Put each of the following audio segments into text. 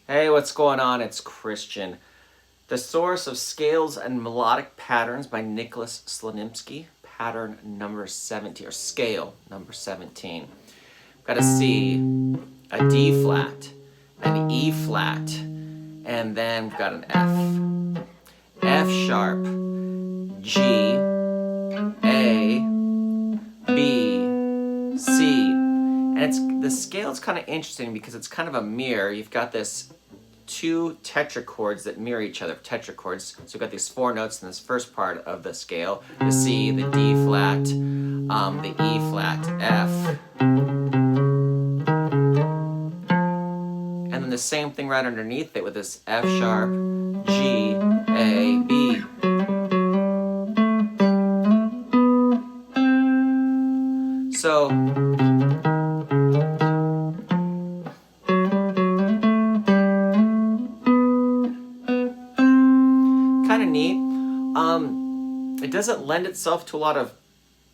Hey, what's going on? It's Christian. Thesaurus of Scales and Melodic Patterns by Nicholas Slonimsky, pattern number 17, or scale number 17. We've got a C, a D flat, an E flat, and then we've got an F. F sharp, G, A, B, C. And the scale is kind of interesting because it's kind of a mirror. You've got this two tetrachords that mirror each other, tetrachords. So we've got these four notes in this first part of the scale: the C, the D flat, the E flat, F. And then the same thing right underneath it with this F sharp, G, A, B. So kind of neat. It doesn't lend itself to a lot of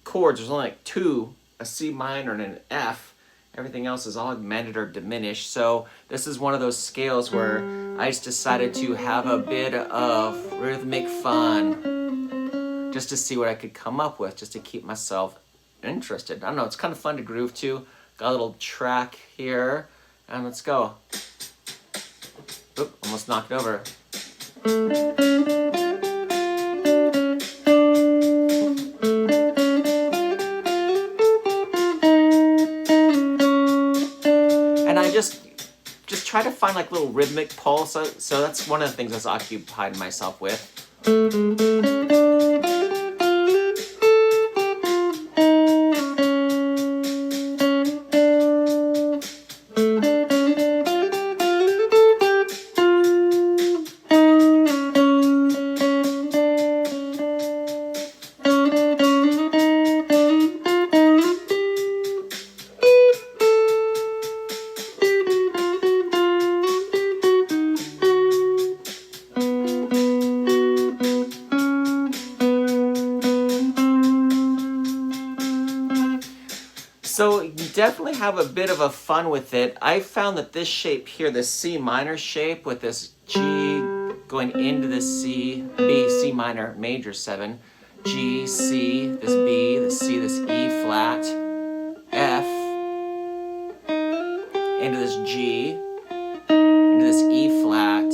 chords. There's only like two, a C minor and an F. Everything else is augmented or diminished. So this is one of those scales where I just decided to have a bit of rhythmic fun just to see what I could come up with, just to keep myself interested. I don't know, it's kind of fun to groove to. Got a little track here, and let's go. Oop, almost knocked it over. And I just try to find like little rhythmic pulse. So that's one of the things I was occupied myself with. So you definitely have a bit of a fun with it. I found that this shape here, this C minor shape with this G going into this C, B, C minor, major 7, G, C, this B, this C, this E flat, F, into this G, into this E flat,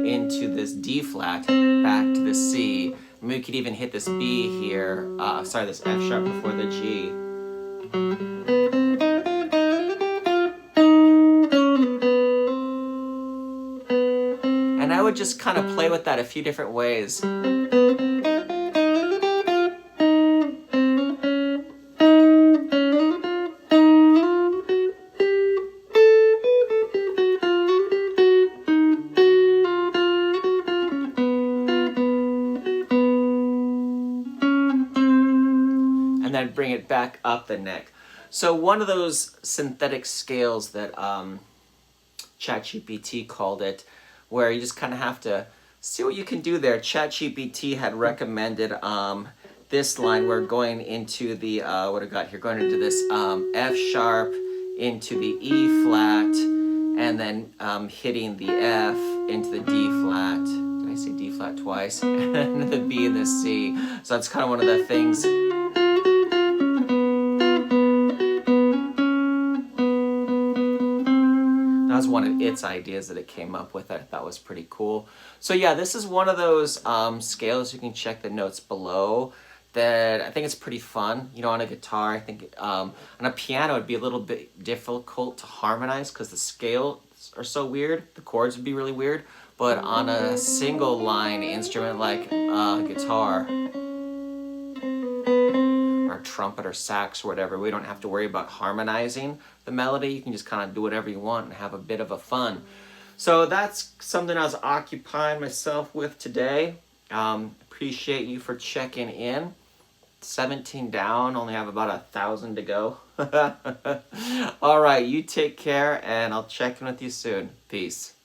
into this D flat, back to the C. And we could even hit this B here, this F sharp before the G. And I would just kind of play with that a few different ways. And then bring it back up the neck. So one of those synthetic scales that ChatGPT called it, where you just kind of have to see what you can do there. ChatGPT had recommended this line. We're going into the, what I got here, going into this F sharp, into the E flat, and then hitting the F into the D flat. Did I say D flat twice? And the B and the C. So that's kind of one of the things. That was one of its ideas that it came up with that I thought was pretty cool. So yeah, this is one of those scales. You can check the notes below. That I think it's pretty fun. You know, on a guitar, I think on a piano it'd be a little bit difficult to harmonize because the scales are so weird. The chords would be really weird. But on a single line instrument like guitar, trumpet or sax or whatever, we don't have to worry about harmonizing the melody. You can just kind of do whatever you want and have a bit of a fun. So that's something I was occupying myself with today. Appreciate you for checking in. 17 down, only have about 1,000 to go. All right, you take care, and I'll check in with you soon. Peace.